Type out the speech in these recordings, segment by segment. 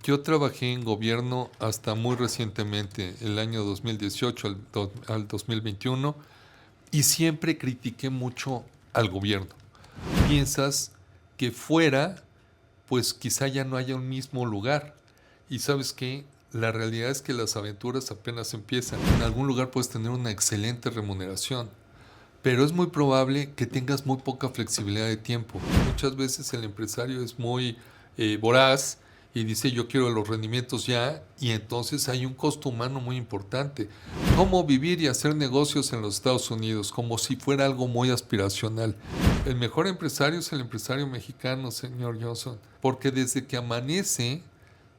Yo trabajé en gobierno hasta muy recientemente, el año 2018 al 2021, y siempre critiqué mucho al gobierno. Piensas que fuera, pues quizá ya no haya un mismo lugar. Y sabes qué, la realidad es que las aventuras apenas empiezan. En algún lugar puedes tener una excelente remuneración, pero es muy probable que tengas muy poca flexibilidad de tiempo. Muchas veces el empresario es muy voraz y dice yo quiero los rendimientos ya, y entonces hay un costo humano muy importante. Cómo vivir y hacer negocios en los Estados Unidos, como si fuera algo muy aspiracional. El mejor empresario es el empresario mexicano, señor Johnson, porque desde que amanece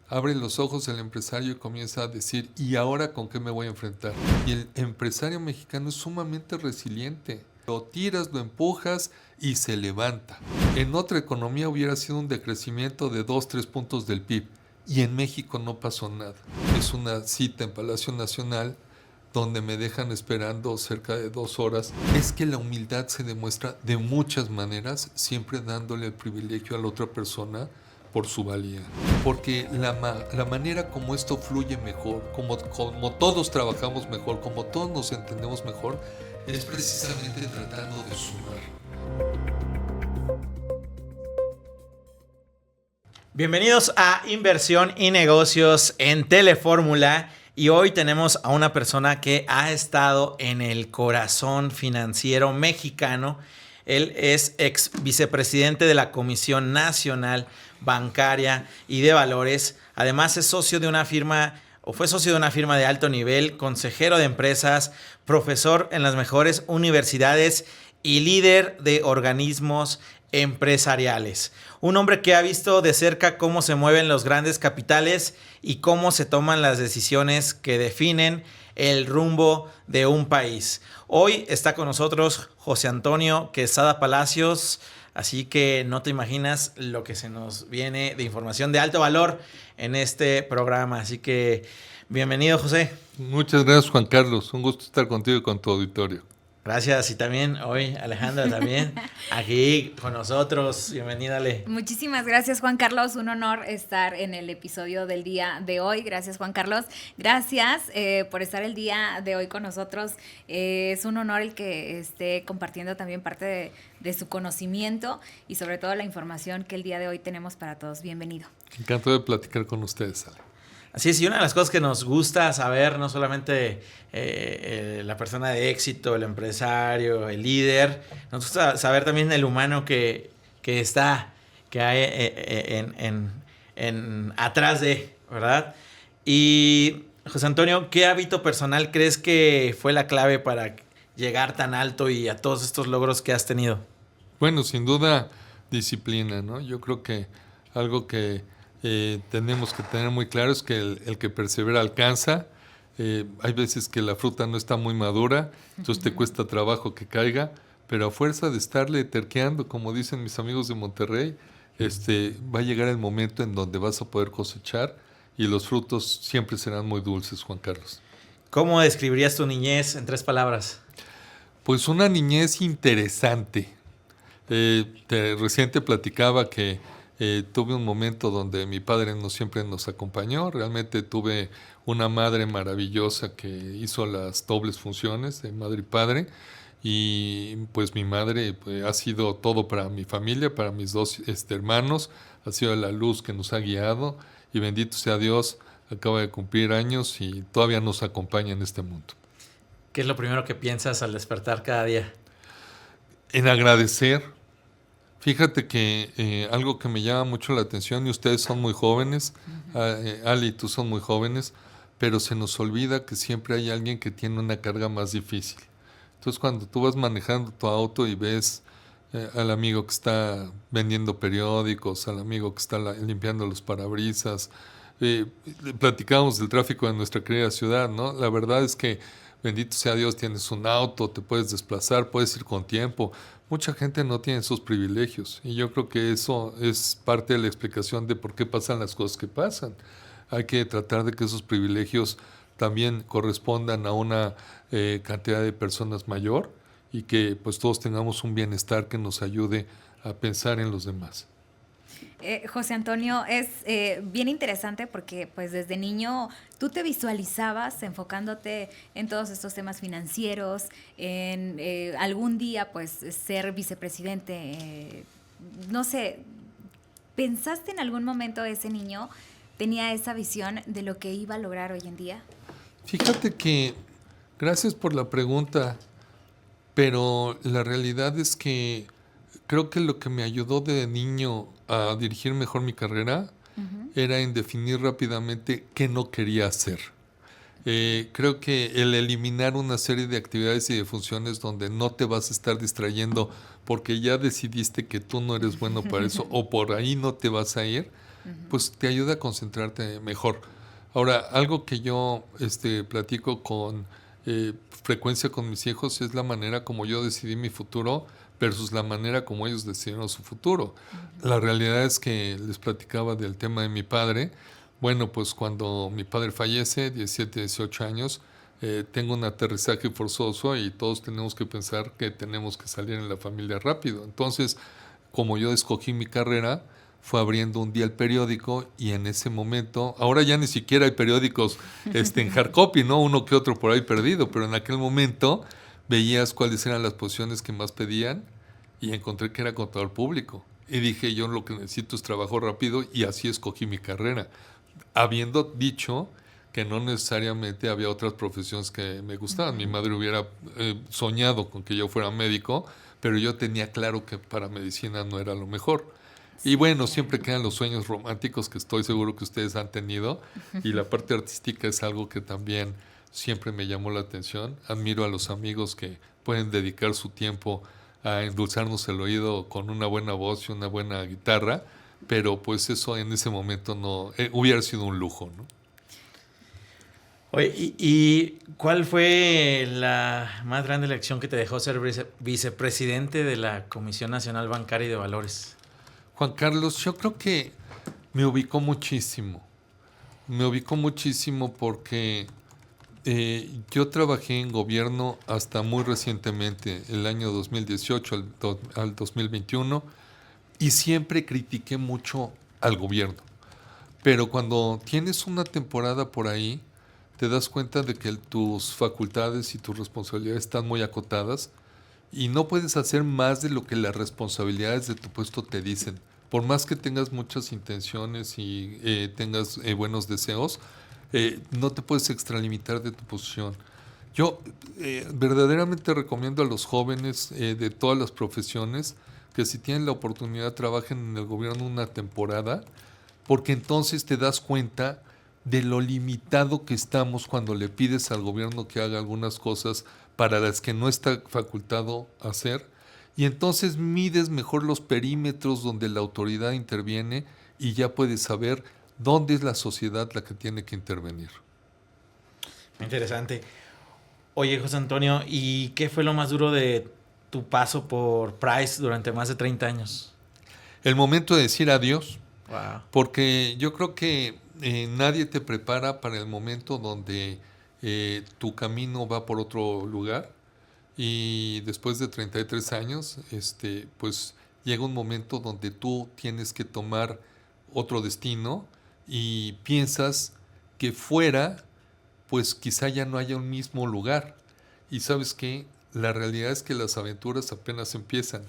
abre los ojos el empresario y comienza a decir, ¿y ahora con qué me voy a enfrentar? Y el empresario mexicano es sumamente resiliente. Lo tiras, lo empujas y se levanta. En otra economía hubiera sido un decrecimiento de 2, 3 puntos del PIB. Y en México no pasó nada. Es una cita en Palacio Nacional donde me dejan esperando cerca de 2 horas. Es que la humildad se demuestra de muchas maneras, siempre dándole el privilegio a la otra persona por su valía. Porque la manera como esto fluye mejor, como todos trabajamos mejor, como todos nos entendemos mejor, es precisamente tratando de sumar. Bienvenidos a Inversión y Negocios en Telefórmula. Y hoy tenemos a una persona que ha estado en el corazón financiero mexicano. Él es ex vicepresidente de la Comisión Nacional Bancaria y de Valores. Además es socio de una firma, o fue socio de una firma de alto nivel, consejero de empresas, profesor en las mejores universidades y líder de organismos empresariales. Un hombre que ha visto de cerca cómo se mueven los grandes capitales y cómo se toman las decisiones que definen el rumbo de un país. Hoy está con nosotros José Antonio Quesada Palacios, así que no te imaginas lo que se nos viene de información de alto valor en este programa. Así que bienvenido, José. Muchas gracias, Juan Carlos. Un gusto estar contigo y con tu auditorio. Gracias, y también hoy Alejandra también aquí con nosotros. Bienvenida, Ale. Muchísimas gracias, Juan Carlos. Un honor estar en el episodio del día de hoy. Gracias, Juan Carlos. Gracias por estar el día de hoy con nosotros. Es un honor el que esté compartiendo también parte de su conocimiento y sobre todo la información que el día de hoy tenemos para todos. Bienvenido. Encantado de platicar con ustedes, Ale. Así es, y una de las cosas que nos gusta saber, no solamente la persona de éxito, el empresario, el líder, nos gusta saber también el humano que hay atrás de, ¿verdad? Y José Antonio, ¿qué hábito personal crees que fue la clave para llegar tan alto y a todos estos logros que has tenido? Bueno, sin duda, disciplina, ¿no? Yo creo que algo que tenemos que tener muy claro es que el que persevera alcanza. Hay veces que la fruta no está muy madura, entonces te cuesta trabajo que caiga, pero a fuerza de estarle terqueando, como dicen mis amigos de Monterrey, va a llegar el momento en donde vas a poder cosechar y los frutos siempre serán muy dulces, Juan Carlos. ¿Cómo describirías tu niñez en 3 palabras? Pues una niñez interesante. Recién te platicaba que tuve un momento donde mi padre no siempre nos acompañó. Realmente tuve una madre maravillosa que hizo las dobles funciones de madre y padre. Y pues mi madre pues, ha sido todo para mi familia, para mis 2 hermanos. Ha sido la luz que nos ha guiado. Y bendito sea Dios, acaba de cumplir años y todavía nos acompaña en este mundo. ¿Qué es lo primero que piensas al despertar cada día? En agradecer. Fíjate que algo que me llama mucho la atención, y ustedes son muy jóvenes, Ali y tú son muy jóvenes, pero se nos olvida que siempre hay alguien que tiene una carga más difícil. Entonces cuando tú vas manejando tu auto y ves al amigo que está vendiendo periódicos, al amigo que está limpiando los parabrisas, platicamos del tráfico de nuestra querida ciudad, ¿no? La verdad es que bendito sea Dios, tienes un auto, te puedes desplazar, puedes ir con tiempo. Mucha gente no tiene esos privilegios y yo creo que eso es parte de la explicación de por qué pasan las cosas que pasan. Hay que tratar de que esos privilegios también correspondan a una cantidad de personas mayor y que pues todos tengamos un bienestar que nos ayude a pensar en los demás. José Antonio, es bien interesante porque pues desde niño tú te visualizabas enfocándote en todos estos temas financieros, en algún día pues ser vicepresidente, no sé, ¿pensaste en algún momento ese niño tenía esa visión de lo que iba a lograr hoy en día? Fíjate que, gracias por la pregunta, pero la realidad es que creo que lo que me ayudó de niño a dirigir mejor mi carrera era en definir rápidamente qué no quería hacer. Creo que el eliminar una serie de actividades y de funciones donde no te vas a estar distrayendo porque ya decidiste que tú no eres bueno para eso o por ahí no te vas a ir, pues te ayuda a concentrarte mejor. Ahora, algo que yo platico con frecuencia con mis hijos es la manera como yo decidí mi futuro versus la manera como ellos decidieron su futuro. La realidad es que les platicaba del tema de mi padre. Bueno, pues cuando mi padre fallece, 17, 18 años, tengo un aterrizaje forzoso y todos tenemos que pensar que tenemos que salir en la familia rápido. Entonces, como yo escogí mi carrera, fue abriendo un día el periódico y en ese momento, ahora ya ni siquiera hay periódicos en hard copy, ¿no? Uno que otro por ahí perdido, pero en aquel momento veías cuáles eran las posiciones que más pedían y encontré que era contador público. Y dije, yo lo que necesito es trabajo rápido y así escogí mi carrera, habiendo dicho que no necesariamente había otras profesiones que me gustaban. Mi madre hubiera soñado con que yo fuera médico, pero yo tenía claro que para medicina no era lo mejor. Y bueno, siempre quedan los sueños románticos que estoy seguro que ustedes han tenido y la parte artística es algo que también siempre me llamó la atención. Admiro a los amigos que pueden dedicar su tiempo a endulzarnos el oído con una buena voz y una buena guitarra, pero pues eso en ese momento no hubiera sido un lujo, ¿no? Oye, ¿y cuál fue la más grande lección que te dejó ser vicepresidente de la Comisión Nacional Bancaria y de Valores? Juan Carlos, yo creo que me ubicó muchísimo. Me ubicó muchísimo porque yo trabajé en gobierno hasta muy recientemente, el año 2018 al 2021, y siempre critiqué mucho al gobierno. Pero cuando tienes una temporada por ahí, te das cuenta de que tus facultades y tus responsabilidades están muy acotadas y no puedes hacer más de lo que las responsabilidades de tu puesto te dicen. Por más que tengas muchas intenciones y tengas buenos deseos, no te puedes extralimitar de tu posición. Yo verdaderamente recomiendo a los jóvenes de todas las profesiones que si tienen la oportunidad trabajen en el gobierno una temporada, porque entonces te das cuenta de lo limitado que estamos cuando le pides al gobierno que haga algunas cosas para las que no está facultado hacer, y entonces mides mejor los perímetros donde la autoridad interviene y ya puedes saber dónde es la sociedad la que tiene que intervenir. Interesante. Oye, José Antonio, ¿y qué fue lo más duro de tu paso por Price durante más de 30 años? El momento de decir adiós, Wow. porque yo creo que nadie te prepara para el momento donde tu camino va por otro lugar y después de 33 años, pues llega un momento donde tú tienes que tomar otro destino y piensas que fuera, pues quizá ya no haya un mismo lugar. Y sabes qué, la realidad es que las aventuras apenas empiezan.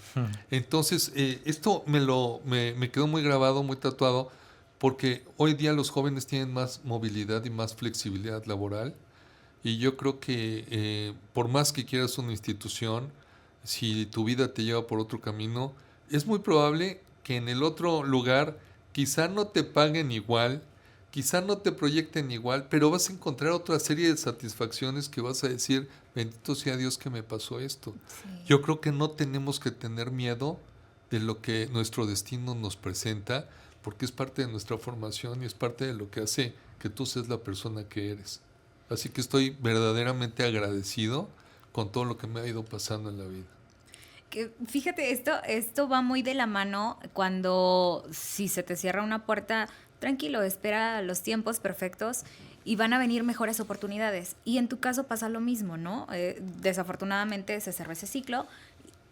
Entonces, esto me quedó muy grabado, muy tatuado, porque hoy día los jóvenes tienen más movilidad y más flexibilidad laboral. Y yo creo que por más que quieras una institución, si tu vida te lleva por otro camino, es muy probable que en el otro lugar quizá no te paguen igual, quizá no te proyecten igual, pero vas a encontrar otra serie de satisfacciones que vas a decir, bendito sea Dios que me pasó esto. Sí. Yo creo que no tenemos que tener miedo de lo que nuestro destino nos presenta, porque es parte de nuestra formación y es parte de lo que hace que tú seas la persona que eres. Así que estoy verdaderamente agradecido con todo lo que me ha ido pasando en la vida. Que, fíjate, esto va muy de la mano cuando si se te cierra una puerta, tranquilo, espera los tiempos perfectos y van a venir mejores oportunidades. Y en tu caso pasa lo mismo, ¿no? Desafortunadamente se cerró ese ciclo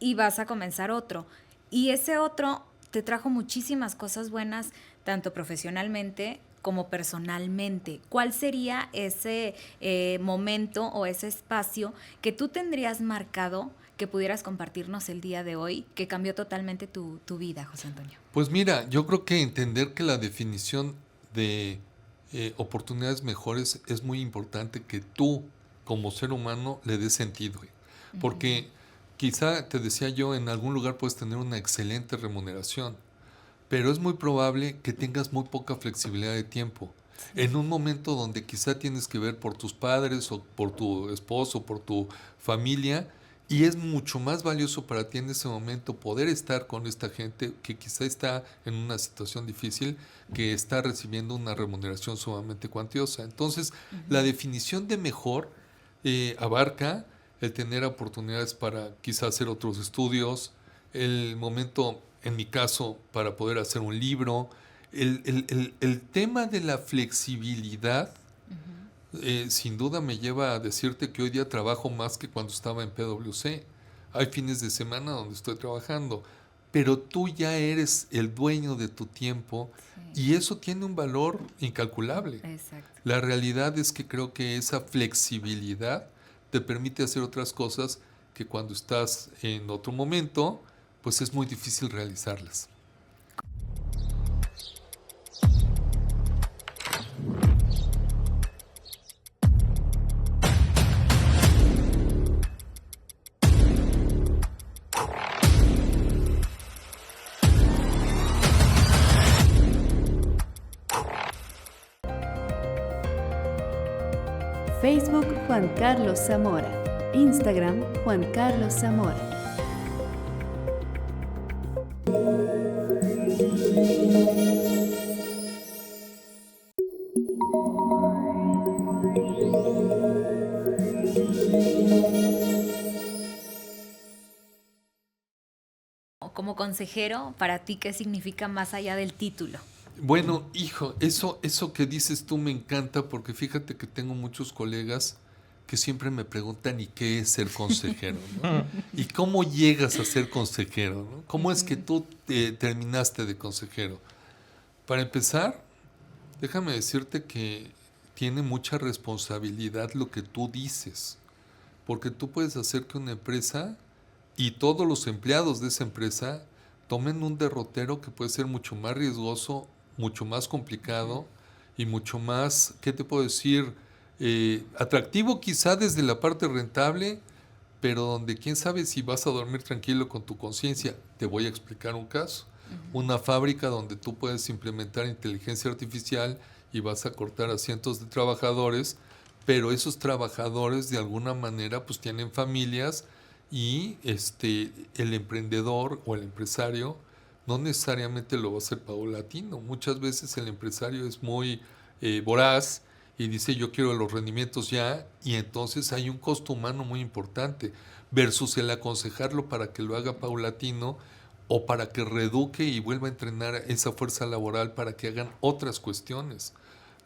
y vas a comenzar otro. Y ese otro te trajo muchísimas cosas buenas, tanto profesionalmente como personalmente. ¿Cuál sería ese momento o ese espacio que tú tendrías marcado que pudieras compartirnos el día de hoy, que cambió totalmente tu vida, José Antonio? Pues mira, yo creo que entender que la definición de oportunidades mejores es muy importante que tú, como ser humano, le des sentido. Porque quizá, te decía yo, en algún lugar puedes tener una excelente remuneración, pero es muy probable que tengas muy poca flexibilidad de tiempo. Sí. En un momento donde quizá tienes que ver por tus padres o por tu esposo, por tu familia, y es mucho más valioso para ti en ese momento poder estar con esta gente que quizá está en una situación difícil, que está recibiendo una remuneración sumamente cuantiosa. Entonces, la definición de mejor abarca el tener oportunidades para quizá hacer otros estudios, el momento, en mi caso, para poder hacer un libro, el tema de la flexibilidad. Sin duda me lleva a decirte que hoy día trabajo más que cuando estaba en PwC. Hay fines de semana donde estoy trabajando, pero tú ya eres el dueño de tu tiempo, sí. Y eso tiene un valor incalculable. Exacto. La realidad es que creo que esa flexibilidad te permite hacer otras cosas que cuando estás en otro momento, pues es muy difícil realizarlas. Facebook Juan Carlos Zamora. Instagram Juan Carlos Zamora. Como consejero, para ti, ¿qué significa más allá del título? Bueno, hijo, eso que dices tú me encanta porque fíjate que tengo muchos colegas que siempre me preguntan ¿y qué es ser consejero? ¿No? ¿Y cómo llegas a ser consejero? ¿No? ¿Cómo es que tú terminaste de consejero? Para empezar, déjame decirte que tiene mucha responsabilidad lo que tú dices, porque tú puedes hacer que una empresa y todos los empleados de esa empresa tomen un derrotero que puede ser mucho más riesgoso, mucho más complicado y mucho más, ¿qué te puedo decir? Atractivo quizá desde la parte rentable, pero donde quién sabe si vas a dormir tranquilo con tu conciencia. Te voy a explicar un caso. Una fábrica donde tú puedes implementar inteligencia artificial y vas a cortar a cientos de trabajadores, pero esos trabajadores de alguna manera pues tienen familias y el emprendedor o el empresario no necesariamente lo va a hacer paulatino. Muchas veces el empresario es muy voraz y dice yo quiero los rendimientos ya, y entonces hay un costo humano muy importante versus el aconsejarlo para que lo haga paulatino o para que reeduque y vuelva a entrenar esa fuerza laboral para que hagan otras cuestiones.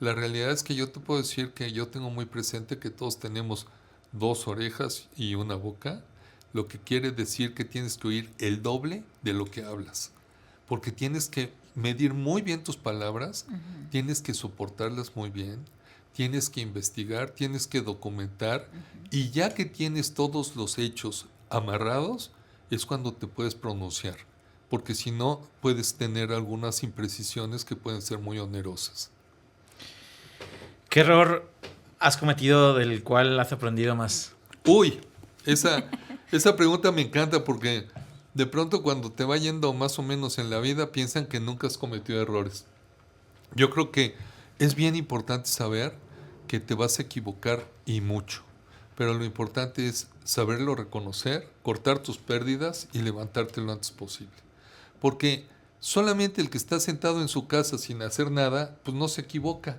La realidad es que yo te puedo decir que yo tengo muy presente que todos tenemos 2 orejas y una boca, lo que quiere decir que tienes que oír el doble de lo que hablas, porque tienes que medir muy bien tus palabras, tienes que soportarlas muy bien, tienes que investigar, tienes que documentar, y ya que tienes todos los hechos amarrados, es cuando te puedes pronunciar, porque si no, puedes tener algunas imprecisiones que pueden ser muy onerosas. ¿Qué error has cometido del cual has aprendido más? Uy, esa pregunta me encanta porque de pronto cuando te va yendo más o menos en la vida piensan que nunca has cometido errores. Yo creo que es bien importante saber que te vas a equivocar y mucho, pero lo importante es saberlo reconocer, cortar tus pérdidas y levantarte lo antes posible. Porque solamente el que está sentado en su casa sin hacer nada, pues no se equivoca,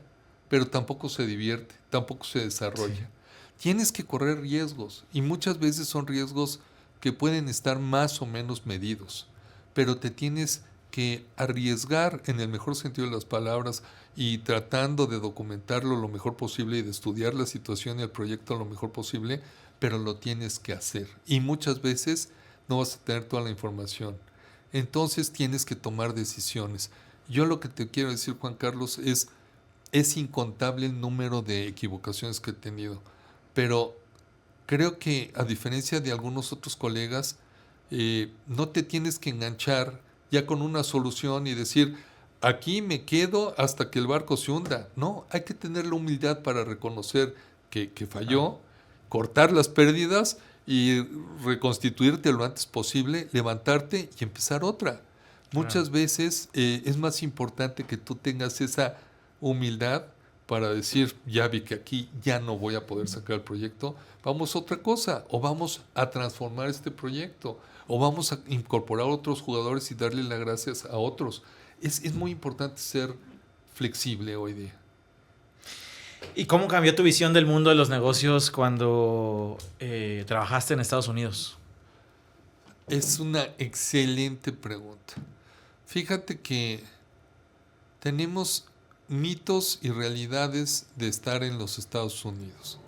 pero tampoco se divierte, tampoco se desarrolla. Sí. Tienes que correr riesgos y muchas veces son riesgos que pueden estar más o menos medidos, pero te tienes que arriesgar en el mejor sentido de las palabras y tratando de documentarlo lo mejor posible y de estudiar la situación y el proyecto lo mejor posible, pero lo tienes que hacer. Y muchas veces no vas a tener toda la información. entonces tienes que tomar decisiones. Yo lo que te quiero decir, Juan Carlos, es incontable el número de equivocaciones que he tenido, pero creo que a diferencia de algunos otros colegas, no te tienes que enganchar ya con una solución y decir, aquí me quedo hasta que el barco se hunda. No, hay que tener la humildad para reconocer que falló, cortar las pérdidas y reconstituirte lo antes posible, levantarte y empezar otra. Muchas veces es más importante que tú tengas esa humildad para decir, ya vi que aquí ya no voy a poder sacar el proyecto, vamos a otra cosa, o vamos a transformar este proyecto, o vamos a incorporar otros jugadores y darle las gracias a otros. Es muy importante ser flexible hoy día. ¿Y cómo cambió tu visión del mundo de los negocios cuando trabajaste en Estados Unidos? Es una excelente pregunta. Fíjate que tenemos mitos y realidades de estar en los Estados Unidos.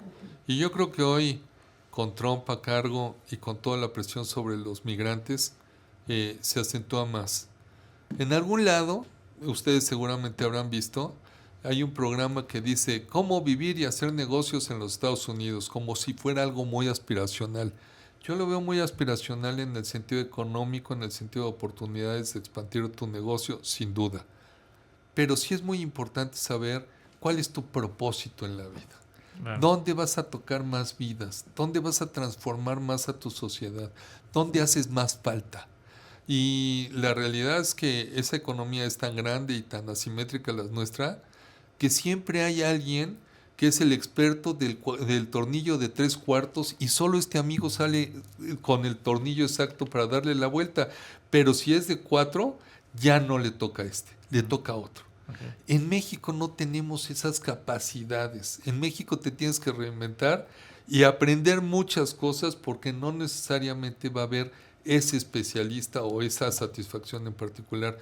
Y yo creo que hoy, con Trump a cargo y con toda la presión sobre los migrantes, se acentúa más. En algún lado, ustedes seguramente habrán visto, hay un programa que dice cómo vivir y hacer negocios en los Estados Unidos, como si fuera algo muy aspiracional. Yo lo veo muy aspiracional en el sentido económico, en el sentido de oportunidades de expandir tu negocio, sin duda. Pero sí es muy importante saber cuál es tu propósito en la vida. Claro. ¿Dónde vas a tocar más vidas? ¿Dónde vas a transformar más a tu sociedad? ¿Dónde haces más falta? Y la realidad es que esa economía es tan grande y tan asimétrica la nuestra, que siempre hay alguien que es el experto del tornillo de 3/4 y solo este amigo sale con el tornillo exacto para darle la vuelta. Pero si es de 4, ya no le toca a este, le toca a otro. Okay. En México no tenemos esas capacidades. En México te tienes que reinventar y aprender muchas cosas porque no necesariamente va a haber ese especialista o esa satisfacción en particular.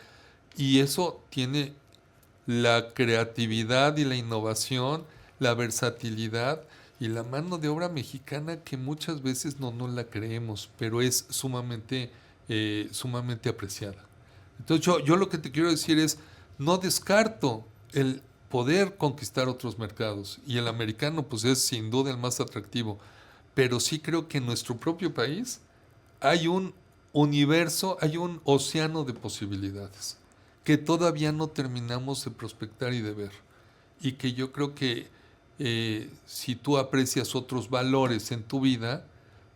Y eso tiene la creatividad y la innovación, la versatilidad y la mano de obra mexicana que muchas veces no nos la creemos, pero es sumamente apreciada. Entonces yo lo que te quiero decir es, no descarto el poder conquistar otros mercados, y el americano pues es sin duda el más atractivo, pero sí creo que en nuestro propio país hay un universo, hay un océano de posibilidades que todavía no terminamos de prospectar y de ver, y que yo creo que si tú aprecias otros valores en tu vida,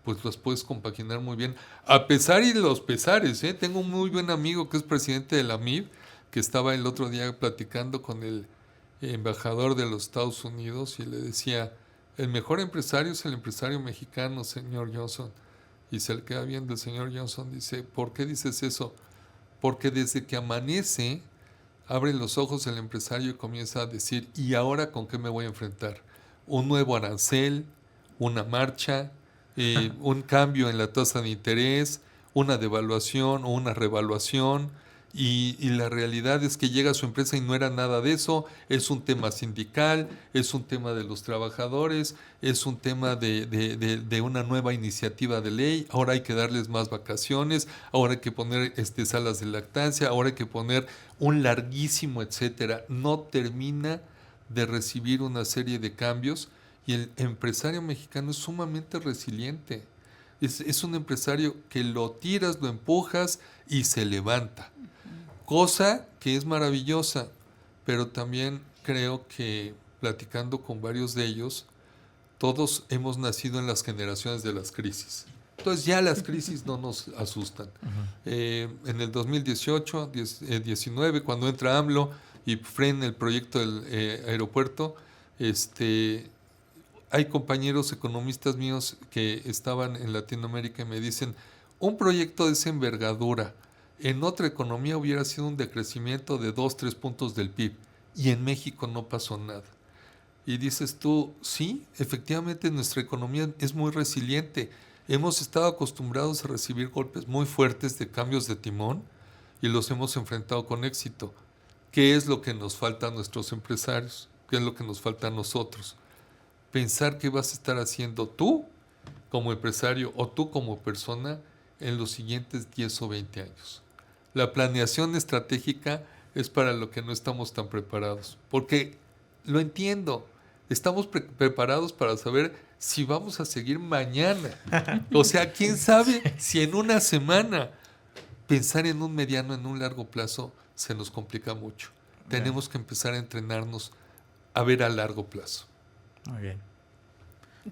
pues los puedes compaginar muy bien, a pesar y los pesares. Tengo un muy buen amigo que es presidente de la MIB, que estaba el otro día platicando con el embajador de los Estados Unidos y le decía, el mejor empresario es el empresario mexicano, señor Johnson. Y se le queda viendo el señor Johnson, dice, ¿por qué dices eso? Porque desde que amanece, abre los ojos el empresario y comienza a decir, ¿y ahora con qué me voy a enfrentar? Un nuevo arancel, una marcha, un cambio en la tasa de interés, una devaluación o una revaluación, y la realidad es que llega a su empresa y no era nada de eso. Es un tema sindical, es un tema de los trabajadores, es un tema de una nueva iniciativa de ley. Ahora hay que darles más vacaciones, ahora hay que poner salas de lactancia, ahora hay que poner un larguísimo etcétera. No termina de recibir una serie de cambios, y el empresario mexicano es sumamente resiliente. Es un empresario que lo tiras, lo empujas y se levanta. Cosa que es maravillosa, pero también creo que platicando con varios de ellos, todos hemos nacido en las generaciones de las crisis. Entonces ya las crisis no nos asustan. En el 2018, 19, cuando entra AMLO y frena el proyecto del aeropuerto, hay compañeros economistas míos que estaban en Latinoamérica y me dicen, un proyecto de esa envergadura en otra economía hubiera sido un decrecimiento de 2-3 puntos del PIB, y en México no pasó nada. Y dices tú, sí, efectivamente nuestra economía es muy resiliente. Hemos estado acostumbrados a recibir golpes muy fuertes de cambios de timón y los hemos enfrentado con éxito. ¿Qué es lo que nos falta a nuestros empresarios? ¿Qué es lo que nos falta a nosotros? Pensar qué vas a estar haciendo tú como empresario o tú como persona en los siguientes 10 o 20 años. La planeación estratégica es para lo que no estamos tan preparados. Porque lo entiendo, estamos preparados para saber si vamos a seguir mañana. O sea, quién sabe si en una semana. Pensar en un mediano, en un largo plazo, se nos complica mucho. Tenemos que empezar a entrenarnos a ver a largo plazo. Muy bien.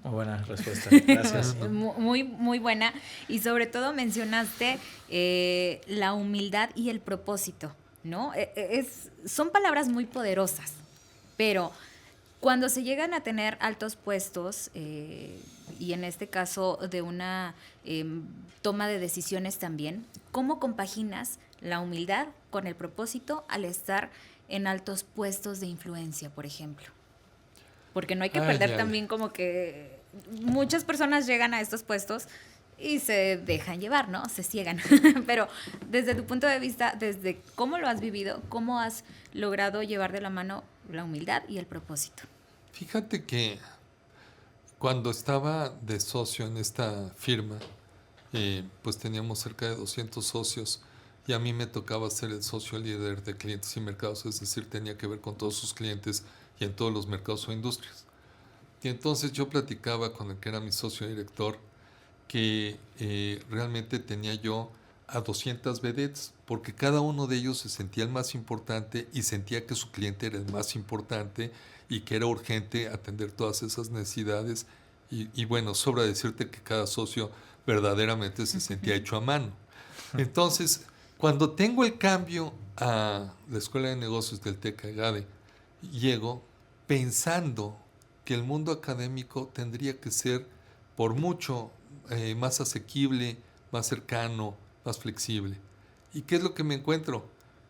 Muy buena respuesta. Gracias. Muy, muy buena. Y sobre todo mencionaste la humildad y el propósito, ¿no? Son palabras muy poderosas, pero cuando se llegan a tener altos puestos, y en este caso de una toma de decisiones también, ¿cómo compaginas la humildad con el propósito al estar en altos puestos de influencia, por ejemplo? Porque no hay que perder también como que muchas personas llegan a estos puestos y se dejan llevar, ¿no? Se ciegan. Pero desde tu punto de vista, desde cómo lo has vivido, ¿cómo has logrado llevar de la mano la humildad y el propósito? Fíjate que cuando estaba de socio en esta firma, pues teníamos cerca de 200 socios y a mí me tocaba ser el socio líder de clientes y mercados, es decir, tenía que ver con todos sus clientes y en todos los mercados o industrias. Y entonces yo platicaba con el que era mi socio director que realmente tenía yo a 200 vedettes, porque cada uno de ellos se sentía el más importante y sentía que su cliente era el más importante y que era urgente atender todas esas necesidades. Y bueno, sobra decirte que cada socio verdaderamente se sentía hecho a mano. Entonces, cuando tengo el cambio a la Escuela de Negocios del TEC EGADE, llego pensando que el mundo académico tendría que ser por mucho más asequible, más cercano, más flexible. ¿Y qué es lo que me encuentro?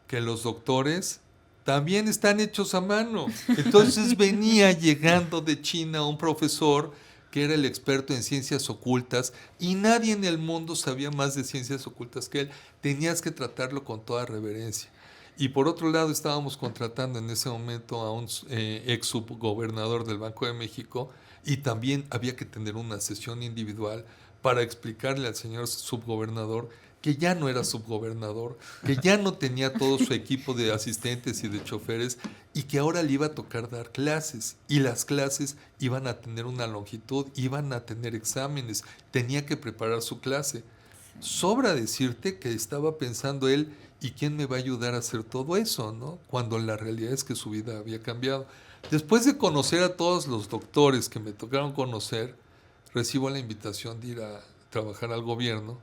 Que los doctores también están hechos a mano. Entonces venía llegando de China un profesor que era el experto en ciencias ocultas y nadie en el mundo sabía más de ciencias ocultas que él. Tenías que tratarlo con toda reverencia. Y por otro lado estábamos contratando en ese momento a un ex subgobernador del Banco de México y también había que tener una sesión individual para explicarle al señor subgobernador que ya no era subgobernador, que ya no tenía todo su equipo de asistentes y de choferes y que ahora le iba a tocar dar clases y las clases iban a tener una longitud, iban a tener exámenes, tenía que preparar su clase. Sobra decirte que estaba pensando él, ¿y quién me va a ayudar a hacer todo eso, no? Cuando la realidad es que su vida había cambiado. Después de conocer a todos los doctores que me tocaron conocer, recibo la invitación de ir a trabajar al gobierno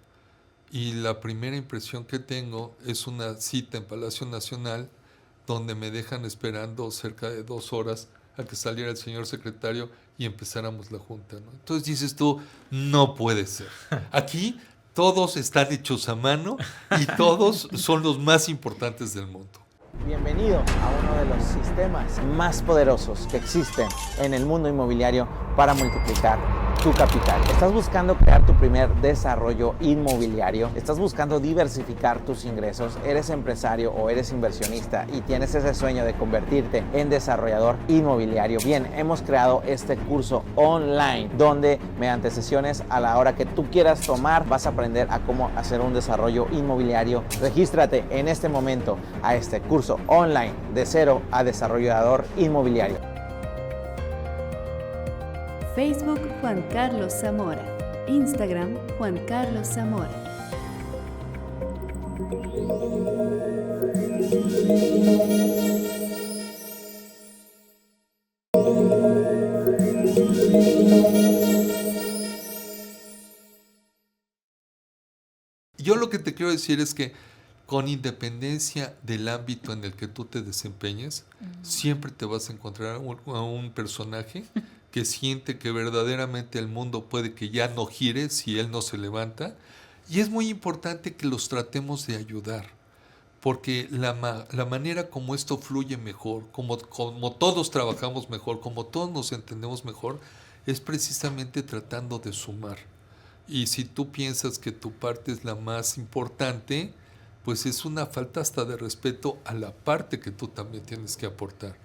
y la primera impresión que tengo es una cita en Palacio Nacional donde me dejan esperando cerca de 2 horas a que saliera el señor secretario y empezáramos la junta, ¿no? Entonces dices tú, no puede ser. Aquí todos están hechos a mano y todos son los más importantes del mundo. Bienvenido a uno de los sistemas más poderosos que existen en el mundo inmobiliario para multiplicar tu capital. ¿Estás buscando crear tu primer desarrollo inmobiliario? ¿Estás buscando diversificar tus ingresos? ¿Eres empresario o eres inversionista y tienes ese sueño de convertirte en desarrollador inmobiliario? Bien, hemos creado este curso online donde mediante sesiones a la hora que tú quieras tomar vas a aprender a cómo hacer un desarrollo inmobiliario. Regístrate en este momento a este curso online de cero a desarrollador inmobiliario. Facebook Juan Carlos Zamora. Instagram Juan Carlos Zamora. Yo lo que te quiero decir es que con independencia del ámbito en el que tú te desempeñes, siempre te vas a encontrar a un personaje que siente que verdaderamente el mundo puede que ya no gire si él no se levanta. Y es muy importante que los tratemos de ayudar, porque la manera como esto fluye mejor, como todos trabajamos mejor, como todos nos entendemos mejor, es precisamente tratando de sumar. Y si tú piensas que tu parte es la más importante, pues es una falta hasta de respeto a la parte que tú también tienes que aportar.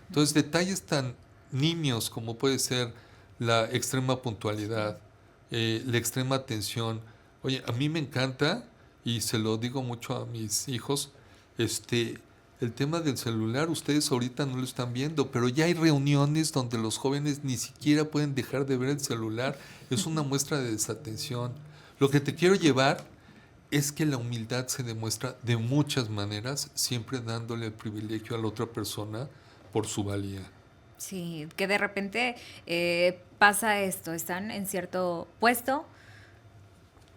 Entonces, detalles tan nimios como puede ser la extrema puntualidad, la extrema atención. Oye, a mí me encanta y se lo digo mucho a mis hijos, el tema del celular, ustedes ahorita no lo están viendo, pero ya hay reuniones donde los jóvenes ni siquiera pueden dejar de ver el celular. Es una muestra de desatención. Lo que te quiero llevar es que la humildad se demuestra de muchas maneras, siempre dándole el privilegio a la otra persona por su valía. Sí, que de repente pasa esto, están en cierto puesto,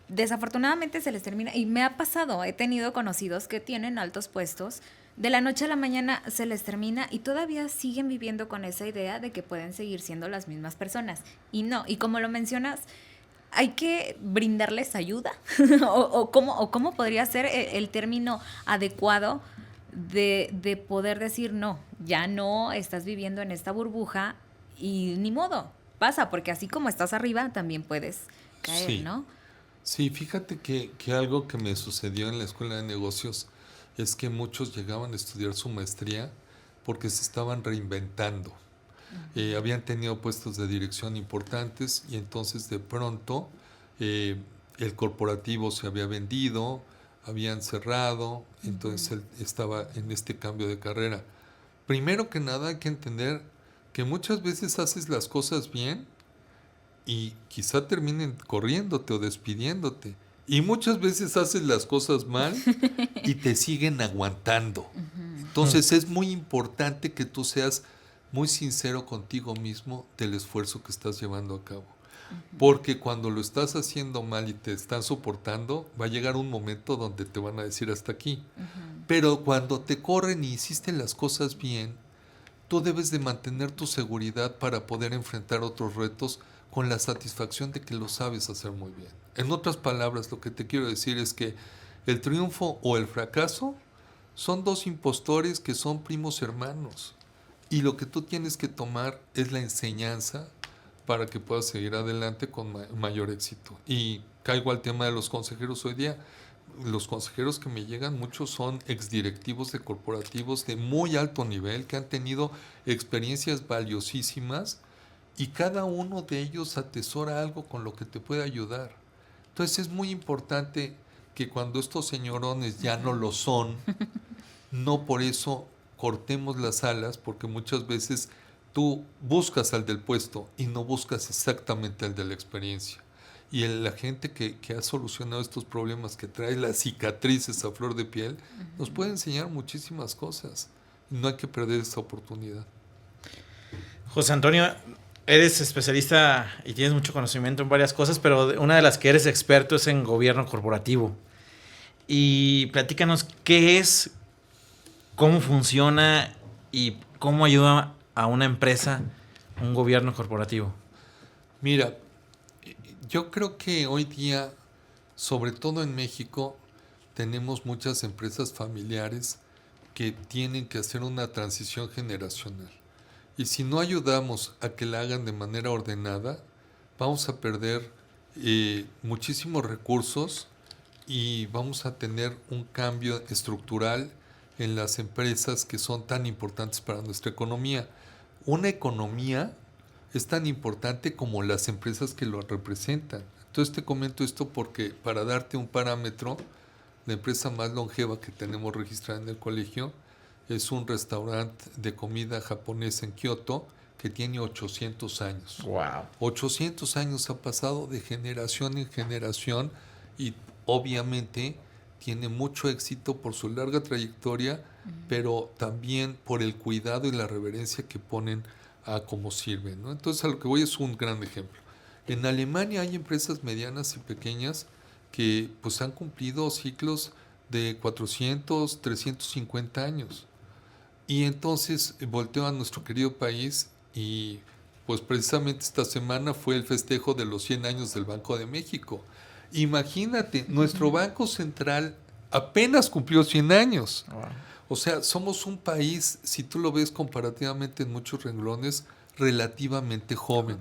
desafortunadamente se les termina, y me ha pasado, he tenido conocidos que tienen altos puestos, de la noche a la mañana se les termina y todavía siguen viviendo con esa idea de que pueden seguir siendo las mismas personas. Y no, y como lo mencionas, hay que brindarles ayuda o cómo podría ser el término adecuado de poder decir no, ya no estás viviendo en esta burbuja y ni modo, pasa, porque así como estás arriba también puedes caer, Sí. ¿no? Sí, fíjate que algo que me sucedió en la escuela de negocios es que muchos llegaban a estudiar su maestría porque se estaban reinventando. Habían tenido puestos de dirección importantes y entonces de pronto el corporativo se había vendido, habían cerrado, entonces él estaba en este cambio de carrera. Primero que nada hay que entender que muchas veces haces las cosas bien y quizá terminen corriéndote o despidiéndote. Y muchas veces haces las cosas mal y te siguen aguantando. Entonces es muy importante que tú seas muy sincero contigo mismo del esfuerzo que estás llevando a cabo. Porque cuando lo estás haciendo mal y te están soportando, va a llegar un momento donde te van a decir hasta aquí. Pero cuando te corren y hiciste las cosas bien, tú debes de mantener tu seguridad para poder enfrentar otros retos con la satisfacción de que lo sabes hacer muy bien. En otras palabras, lo que te quiero decir es que el triunfo o el fracaso son dos impostores que son primos hermanos. Y lo que tú tienes que tomar es la enseñanza para que puedas seguir adelante con mayor éxito. Y caigo al tema de los consejeros hoy día. Los consejeros que me llegan, muchos son exdirectivos de corporativos de muy alto nivel que han tenido experiencias valiosísimas y cada uno de ellos atesora algo con lo que te puede ayudar. Entonces es muy importante que cuando estos señorones ya no lo son, no por eso cortemos las alas, porque muchas veces tú buscas al del puesto y no buscas exactamente al de la experiencia. Y la gente que ha solucionado estos problemas, que trae las cicatrices a flor de piel, nos puede enseñar muchísimas cosas. No hay que perder esa oportunidad. José Antonio, eres especialista y tienes mucho conocimiento en varias cosas, pero una de las que eres experto es en gobierno corporativo. Y platícanos qué es, cómo funciona y cómo ayuda a una empresa un gobierno corporativo. Mira, yo creo que hoy día, sobre todo en México, tenemos muchas empresas familiares que tienen que hacer una transición generacional. Y si no ayudamos a que la hagan de manera ordenada, vamos a perder muchísimos recursos y vamos a tener un cambio estructural en las empresas que son tan importantes para nuestra economía. Una economía es tan importante como las empresas que lo representan. Entonces te comento esto porque para darte un parámetro, la empresa más longeva que tenemos registrada en el colegio es un restaurante de comida japonesa en Kioto que tiene 800 años. Wow. 800 años ha pasado de generación en generación y obviamente tiene mucho éxito por su larga trayectoria, pero también por el cuidado y la reverencia que ponen a cómo sirven, ¿no? Entonces a lo que voy es un gran ejemplo. En Alemania hay empresas medianas y pequeñas que pues han cumplido ciclos de 400, 350 años. Y entonces volteo a nuestro querido país y pues precisamente esta semana fue el festejo de los 100 años del Banco de México. Imagínate, nuestro Banco Central apenas cumplió 100 años. Wow. O sea, somos un país, si tú lo ves comparativamente en muchos renglones, relativamente joven.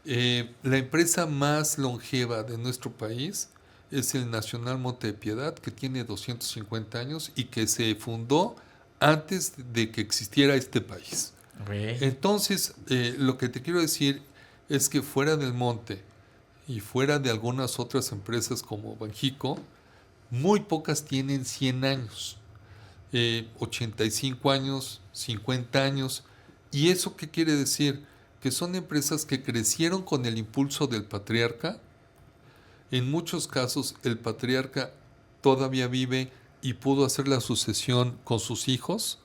La empresa más longeva de nuestro país es el Nacional Monte de Piedad, que tiene 250 años y que se fundó antes de que existiera este país. Okay. Entonces, lo que te quiero decir es que fuera del Monte y fuera de algunas otras empresas como Banjico, muy pocas tienen 100 años, 85 años, 50 años. ¿Y eso qué quiere decir? Que son empresas que crecieron con el impulso del patriarca. En muchos casos el patriarca todavía vive y pudo hacer la sucesión con sus hijos.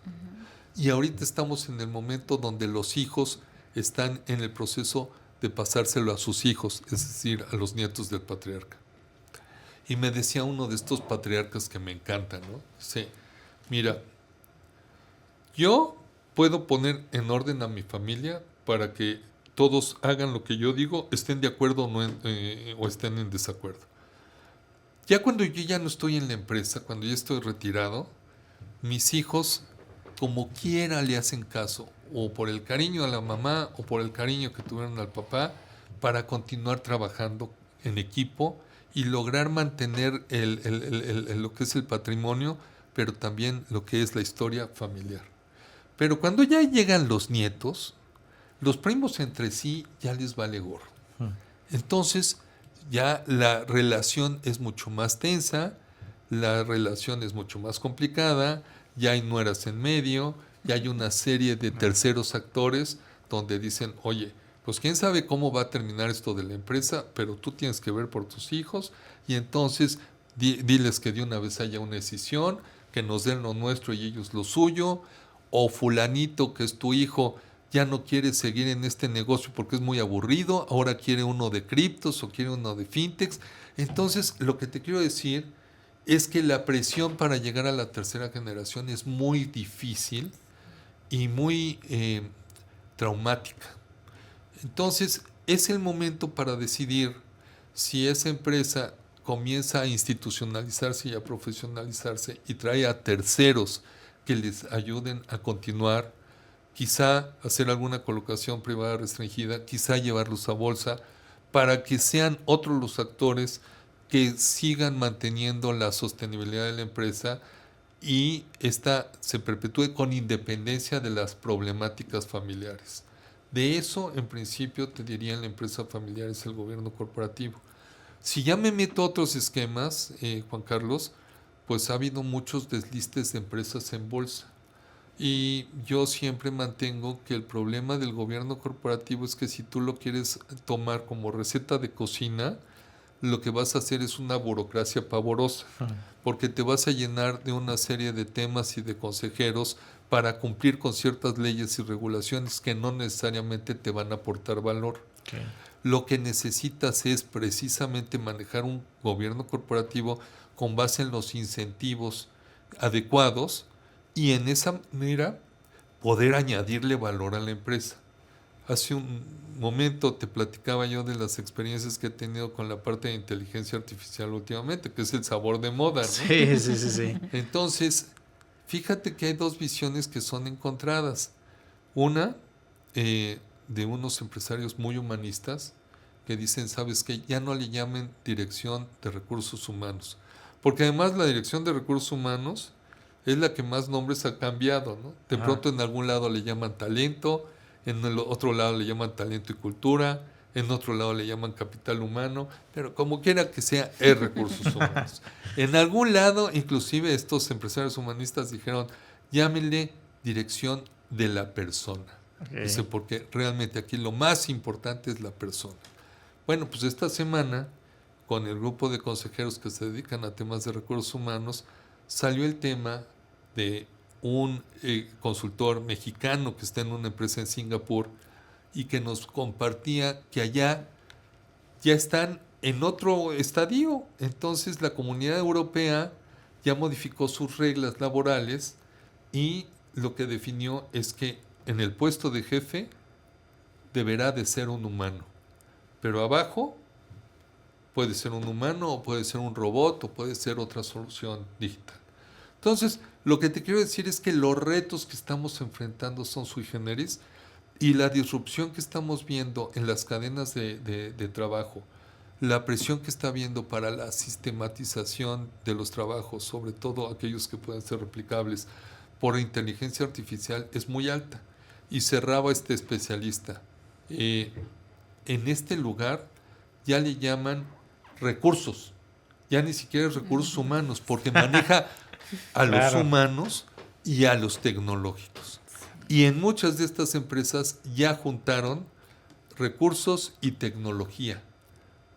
Y ahorita estamos en el momento donde los hijos están en el proceso de pasárselo a sus hijos, es decir, a los nietos del patriarca. Y me decía uno de estos patriarcas que me encantan, ¿no? Dice, mira, yo puedo poner en orden a mi familia para que todos hagan lo que yo digo, estén de acuerdo o estén en desacuerdo. Ya cuando yo ya no estoy en la empresa, cuando ya estoy retirado, mis hijos como quiera le hacen caso, o por el cariño a la mamá o por el cariño que tuvieron al papá, para continuar trabajando en equipo y lograr mantener lo que es el patrimonio, pero también lo que es la historia familiar. Pero cuando ya llegan los nietos, los primos entre sí ya les vale gorro. Entonces ya la relación es mucho más tensa, la relación es mucho más complicada, ya hay nueras en medio, ya hay una serie de terceros actores donde dicen, oye, pues quién sabe cómo va a terminar esto de la empresa, pero tú tienes que ver por tus hijos y entonces diles que de una vez haya una decisión, que nos den lo nuestro y ellos lo suyo, o fulanito que es tu hijo ya no quiere seguir en este negocio porque es muy aburrido, ahora quiere uno de criptos o quiere uno de fintechs. Entonces, lo que te quiero decir es que la presión para llegar a la tercera generación es muy difícil y muy traumática. Entonces, es el momento para decidir si esa empresa comienza a institucionalizarse y a profesionalizarse y trae a terceros que les ayuden a continuar, quizá hacer alguna colocación privada restringida, quizá llevarlos a bolsa, para que sean otros los actores que sigan manteniendo la sostenibilidad de la empresa y esta se perpetúe con independencia de las problemáticas familiares. De eso, en principio, te diría en la empresa familiar es el gobierno corporativo. Si ya me meto a otros esquemas, Juan Carlos, pues ha habido muchos deslistes de empresas en bolsa. Y yo siempre mantengo que el problema del gobierno corporativo es que si tú lo quieres tomar como receta de cocina, lo que vas a hacer es una burocracia pavorosa, porque te vas a llenar de una serie de temas y de consejeros para cumplir con ciertas leyes y regulaciones que no necesariamente te van a aportar valor. Okay. Lo que necesitas es precisamente manejar un gobierno corporativo con base en los incentivos adecuados y en esa manera poder añadirle valor a la empresa. Hace un momento te platicaba yo de las experiencias que he tenido con la parte de inteligencia artificial últimamente, que es el sabor de moda, ¿no? Sí. Entonces, fíjate que hay dos visiones que son encontradas. Una, de unos empresarios muy humanistas que dicen, ¿sabes qué? Ya no le llamen dirección de recursos humanos. Porque además la dirección de recursos humanos es la que más nombres ha cambiado, ¿no? De pronto en algún lado le llaman talento, en el otro lado le llaman talento y cultura, en otro lado le llaman capital humano, pero como quiera que sea, es recursos humanos. En algún lado, inclusive estos empresarios humanistas dijeron, llámenle dirección de la persona. Okay. Dice, porque realmente aquí lo más importante es la persona. Bueno, pues esta semana, con el grupo de consejeros que se dedican a temas de recursos humanos, salió el tema de un consultor mexicano que está en una empresa en Singapur y que nos compartía que allá ya están en otro estadio. Entonces la Comunidad Europea ya modificó sus reglas laborales y lo que definió es que en el puesto de jefe deberá de ser un humano, pero abajo puede ser un humano o puede ser un robot o puede ser otra solución digital. Entonces, lo que te quiero decir es que los retos que estamos enfrentando son sui generis y la disrupción que estamos viendo en las cadenas de trabajo, la presión que está habiendo para la sistematización de los trabajos, sobre todo aquellos que pueden ser replicables por inteligencia artificial, es muy alta. Y cerraba este especialista. En este lugar ya le llaman recursos. ya ni siquiera es recursos humanos, porque maneja a los Claro. humanos y a los tecnológicos. Y en muchas de estas empresas ya juntaron recursos y tecnología,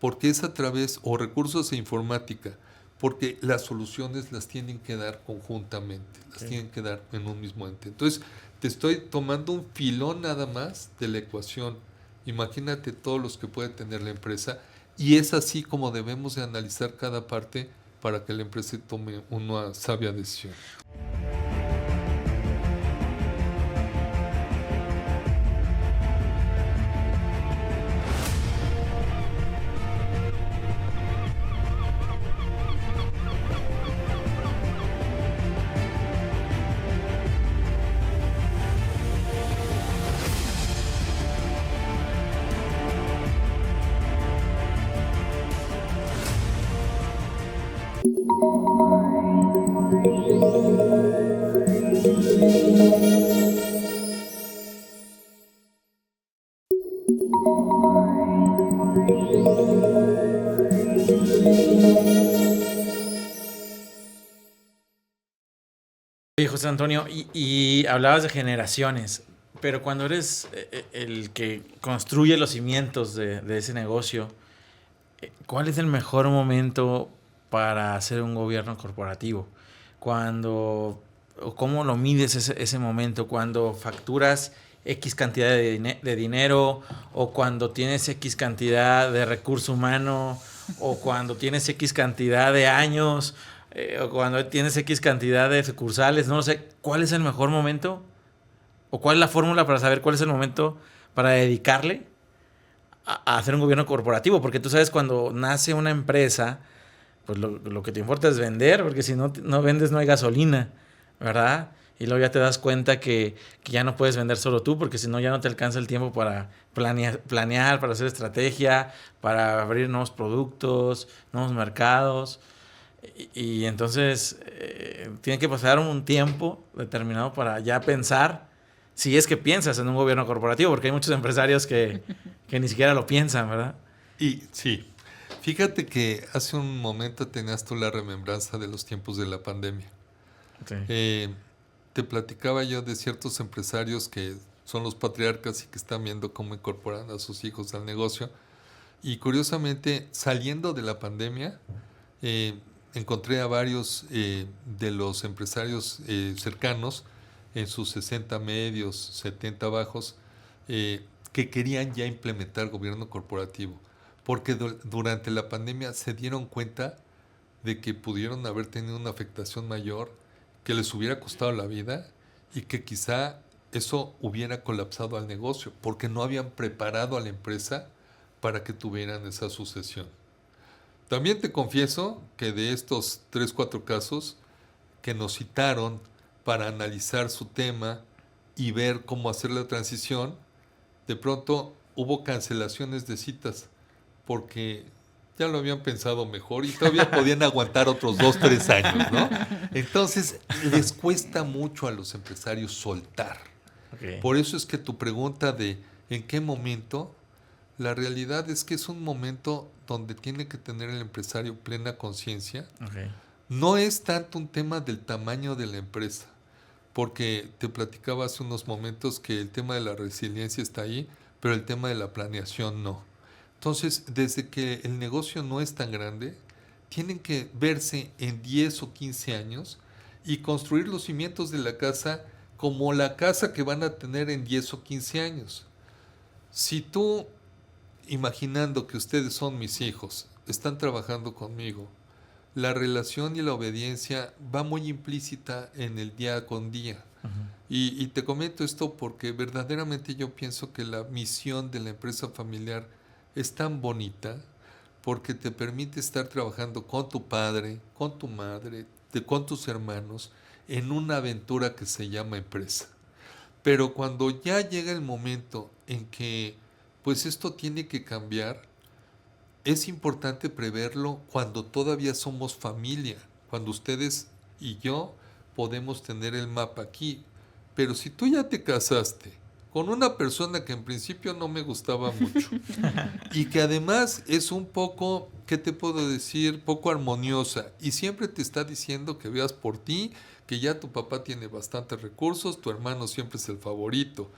porque es a través, o recursos e informática, porque las soluciones las tienen que dar conjuntamente, las tienen que dar en un mismo ente. Entonces, te estoy tomando un filón nada más de la ecuación. Imagínate todos los que puede tener la empresa, y es así como debemos de analizar cada parte para que la empresa tome una sabia decisión. Oye, José Antonio, y hablabas de generaciones, pero cuando eres el que construye los cimientos de ese negocio, ¿cuál es el mejor momento para hacer un gobierno corporativo? O ¿cómo lo mides ese momento? ¿Cuando facturas X cantidad de dinero? ¿O cuando tienes X cantidad de recurso humano? ¿O cuando tienes X cantidad de años? ¿O cuando tienes X cantidad de sucursales? No lo sé. ¿Cuál es el mejor momento? ¿O cuál es la fórmula para saber cuál es el momento para dedicarle a hacer un gobierno corporativo? Porque tú sabes, cuando nace una empresa, pues lo que te importa es vender, porque si no vendes no hay gasolina, ¿verdad? Y luego ya te das cuenta que ya no puedes vender solo tú, porque si no ya no te alcanza el tiempo para planear, para hacer estrategia, para abrir nuevos productos, nuevos mercados. Y entonces tiene que pasar un tiempo determinado para ya pensar, si es que piensas en un gobierno corporativo, porque hay muchos empresarios que ni siquiera lo piensan, ¿verdad? Y sí, fíjate que hace un momento tenías tú la remembranza de los tiempos de la pandemia. Sí. Te platicaba yo de ciertos empresarios que son los patriarcas y que están viendo cómo incorporan a sus hijos al negocio. Y curiosamente, saliendo de la pandemia, encontré a varios de los empresarios cercanos en sus 60 medios, 70 bajos, que querían ya implementar gobierno corporativo, porque durante la pandemia se dieron cuenta de que pudieron haber tenido una afectación mayor, que les hubiera costado la vida y que quizá eso hubiera colapsado al negocio, porque no habían preparado a la empresa para que tuvieran esa sucesión. También te confieso que de estos 3-4 casos que nos citaron para analizar su tema y ver cómo hacer la transición, de pronto hubo cancelaciones de citas porque ya lo habían pensado mejor y todavía podían aguantar otros 2-3 años, ¿no? Entonces, les cuesta mucho a los empresarios soltar. Okay. Por eso es que tu pregunta de ¿en qué momento? La realidad es que es un momento donde tiene que tener el empresario plena conciencia. Okay. No es tanto un tema del tamaño de la empresa, porque te platicaba hace unos momentos que el tema de la resiliencia está ahí, pero el tema de la planeación no. Entonces, desde que el negocio no es tan grande, tienen que verse en 10 o 15 años y construir los cimientos de la casa como la casa que van a tener en 10 o 15 años. Si tú, imaginando que ustedes son mis hijos, están trabajando conmigo, la relación y la obediencia va muy implícita en el día con día. Uh-huh. Y te comento esto porque verdaderamente yo pienso que la misión de la empresa familiar es tan bonita porque te permite estar trabajando con tu padre, con tu madre, con tus hermanos en una aventura que se llama empresa. Pero cuando ya llega el momento en que pues esto tiene que cambiar, es importante preverlo cuando todavía somos familia, cuando ustedes y yo podemos tener el mapa aquí. Pero si tú ya te casaste con una persona que en principio no me gustaba mucho y que además es un poco ¿qué te puedo decir? Poco armoniosa. Y siempre te está diciendo que veas por ti, que ya tu papá tiene bastantes recursos, tu hermano siempre es el favorito.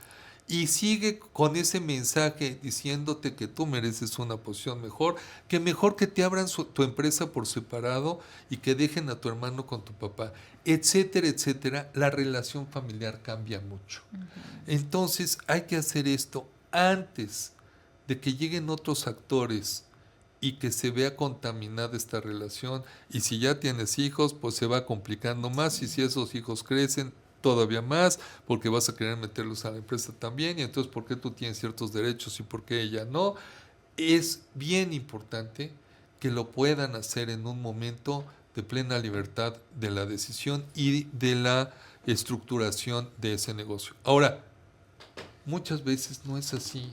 Y sigue con ese mensaje diciéndote que tú mereces una posición mejor que te abran tu empresa por separado y que dejen a tu hermano con tu papá, etcétera, etcétera. La relación familiar cambia mucho. Entonces hay que hacer esto antes de que lleguen otros actores y que se vea contaminada esta relación. Y si ya tienes hijos, pues se va complicando más. Y si esos hijos crecen, todavía más, porque vas a querer meterlos a la empresa también. Y entonces, ¿por qué tú tienes ciertos derechos y por qué ella no? Es bien importante que lo puedan hacer en un momento de plena libertad de la decisión y de la estructuración de ese negocio. Ahora, muchas veces no es así.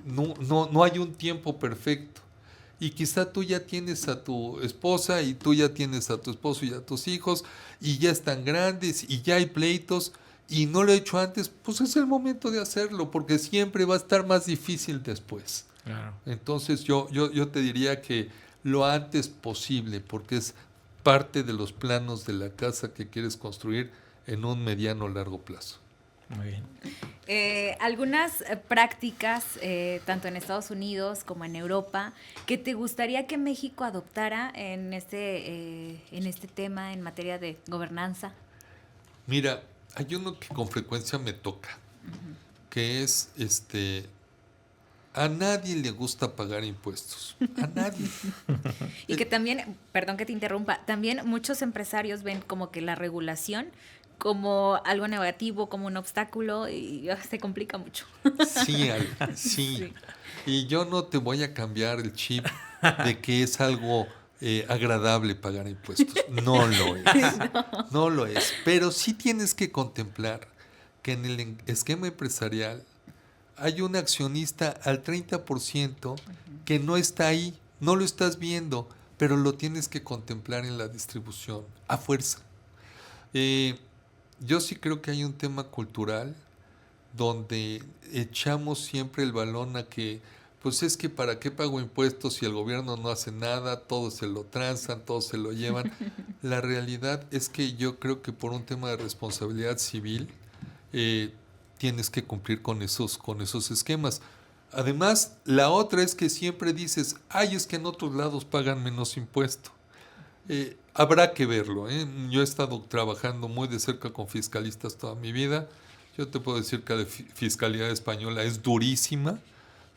No hay un tiempo perfecto. Y quizá tú ya tienes a tu esposa y tú ya tienes a tu esposo y a tus hijos y ya están grandes y ya hay pleitos y no lo he hecho antes, pues es el momento de hacerlo porque siempre va a estar más difícil después. Claro. Entonces yo te diría que lo antes posible porque es parte de los planos de la casa que quieres construir en un mediano o largo plazo. Muy bien. Algunas prácticas, tanto en Estados Unidos como en Europa, que te gustaría que México adoptara en este tema en materia de gobernanza. Mira, hay uno que con frecuencia me toca, que es a nadie le gusta pagar impuestos, a nadie. Y que también, perdón que te interrumpa, también muchos empresarios ven como que la regulación como algo negativo, como un obstáculo y se complica mucho. Sí, Ale, sí. Y yo no te voy a cambiar el chip de que es algo agradable pagar impuestos. No lo es. No lo es. Pero sí tienes que contemplar que en el esquema empresarial hay un accionista al 30% que no está ahí, no lo estás viendo, pero lo tienes que contemplar en la distribución, a fuerza. Yo sí creo que hay un tema cultural donde echamos siempre el balón a que, pues es que para qué pago impuestos si el gobierno no hace nada, todos se lo transan, todos se lo llevan. La realidad es que yo creo que por un tema de responsabilidad civil tienes que cumplir con esos esquemas. Además, la otra es que siempre dices, ay, es que en otros lados pagan menos impuesto. Habrá que verlo, ¿eh? Yo he estado trabajando muy de cerca con fiscalistas toda mi vida. Yo te puedo decir que la fiscalidad española es durísima.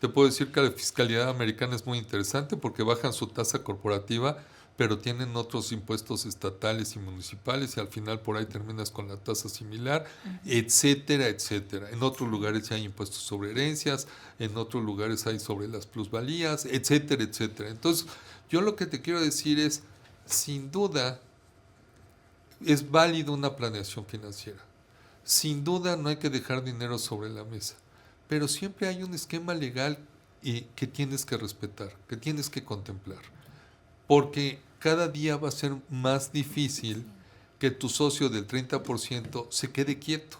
Te puedo decir que la fiscalidad americana es muy interesante porque bajan su tasa corporativa, pero tienen otros impuestos estatales y municipales y al final por ahí terminas con la tasa similar, etcétera, etcétera. En otros lugares ya hay impuestos sobre herencias, en otros lugares hay sobre las plusvalías, etcétera, etcétera. Entonces, yo lo que te quiero decir es, sin duda, es válido una planeación financiera. Sin duda no hay que dejar dinero sobre la mesa, pero siempre hay un esquema legal que tienes que respetar, que tienes que contemplar, porque cada día va a ser más difícil que tu socio del 30% se quede quieto.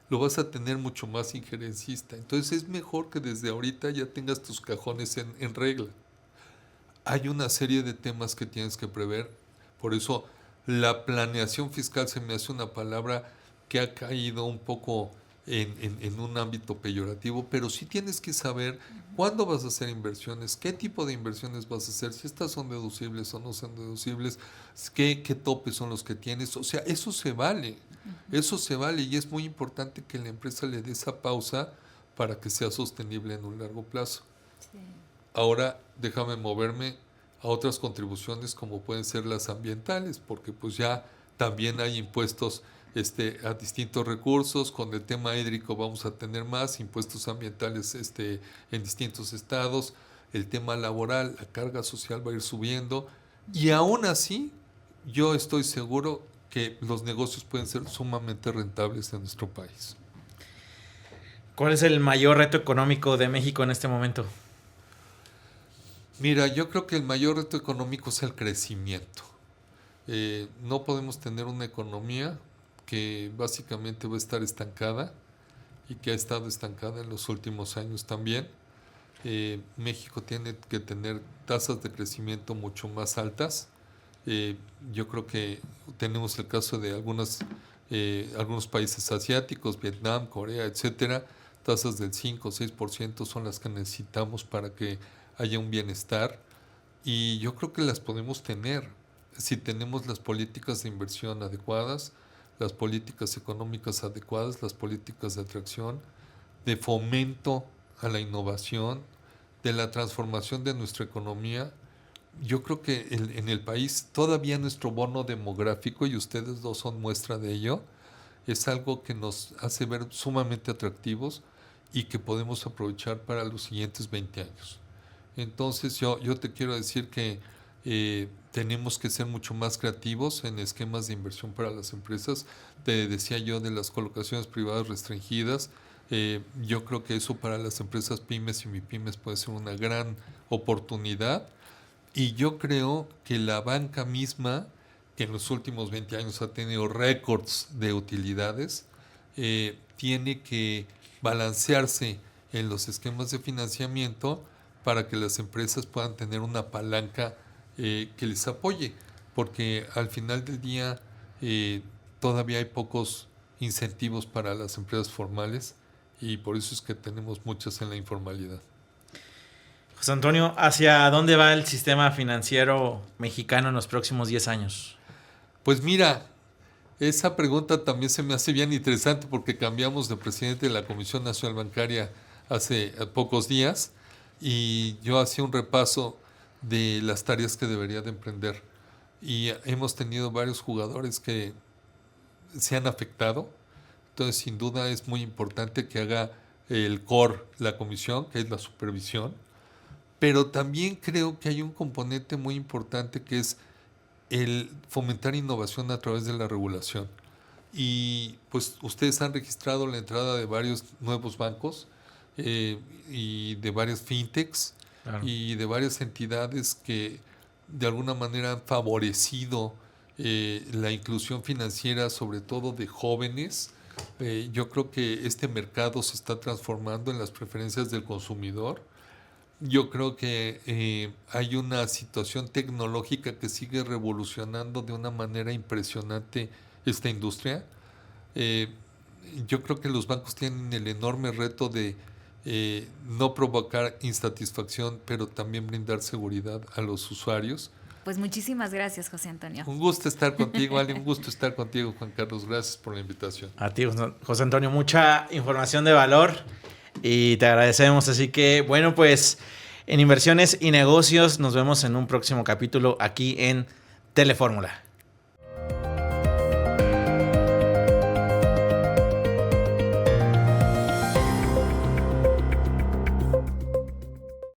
Lo vas a tener mucho más injerencista. Entonces es mejor que desde ahorita ya tengas tus cajones en regla. Hay una serie de temas que tienes que prever, por eso la planeación fiscal se me hace una palabra que ha caído un poco en un ámbito peyorativo, pero sí tienes que saber cuándo vas a hacer inversiones, qué tipo de inversiones vas a hacer, si estas son deducibles o no son deducibles, qué topes son los que tienes, o sea, eso se vale y es muy importante que la empresa le dé esa pausa para que sea sostenible en un largo plazo. Sí. Ahora déjame moverme a otras contribuciones como pueden ser las ambientales, porque pues ya también hay impuestos a distintos recursos. Con el tema hídrico vamos a tener más impuestos ambientales en distintos estados. El tema laboral, la carga social va a ir subiendo y aún así yo estoy seguro que los negocios pueden ser sumamente rentables en nuestro país. ¿Cuál es el mayor reto económico de México en este momento? Mira, yo creo que el mayor reto económico es el crecimiento. No podemos tener una economía que básicamente va a estar estancada y que ha estado estancada en los últimos años también. México tiene que tener tasas de crecimiento mucho más altas. Yo creo que tenemos el caso de algunos países asiáticos, Vietnam, Corea, etcétera, tasas del 5 o 6% son las que necesitamos para que haya un bienestar, y yo creo que las podemos tener si tenemos las políticas de inversión adecuadas, las políticas económicas adecuadas, las políticas de atracción, de fomento a la innovación, de la transformación de nuestra economía. Yo creo que en el país todavía nuestro bono demográfico, y ustedes dos son muestra de ello, es algo que nos hace ver sumamente atractivos y que podemos aprovechar para los siguientes 20 años. Entonces yo te quiero decir que tenemos que ser mucho más creativos en esquemas de inversión para las empresas. Te decía yo de las colocaciones privadas restringidas. Yo creo que eso para las empresas pymes y MIPYMES puede ser una gran oportunidad. Y yo creo que la banca misma, que en los últimos 20 años ha tenido récords de utilidades, tiene que balancearse en los esquemas de financiamiento para que las empresas puedan tener una palanca que les apoye, porque al final del día todavía hay pocos incentivos para las empresas formales, y por eso es que tenemos muchas en la informalidad. José Antonio, ¿hacia dónde va el sistema financiero mexicano en los próximos 10 años? Pues mira, esa pregunta también se me hace bien interesante, porque cambiamos de presidente de la Comisión Nacional Bancaria hace pocos días, y yo hacía un repaso de las tareas que debería de emprender, y hemos tenido varios jugadores que se han afectado. Entonces, sin duda es muy importante que haga el core la comisión, que es la supervisión, pero también creo que hay un componente muy importante, que es el fomentar innovación a través de la regulación. Y pues ustedes han registrado la entrada de varios nuevos bancos y de varias fintechs, claro, y de varias entidades que de alguna manera han favorecido la inclusión financiera, sobre todo de jóvenes. Yo creo que este mercado se está transformando en las preferencias del consumidor. Yo creo que hay una situación tecnológica que sigue revolucionando de una manera impresionante esta industria. Yo creo que los bancos tienen el enorme reto de no provocar insatisfacción, pero también brindar seguridad a los usuarios. Pues muchísimas gracias, José Antonio. Un gusto estar contigo, Ale, un gusto estar contigo, Juan Carlos. Gracias por la invitación. A ti, José Antonio, mucha información de valor y te agradecemos. Así que, bueno, pues en Inversiones y Negocios nos vemos en un próximo capítulo aquí en Telefórmula.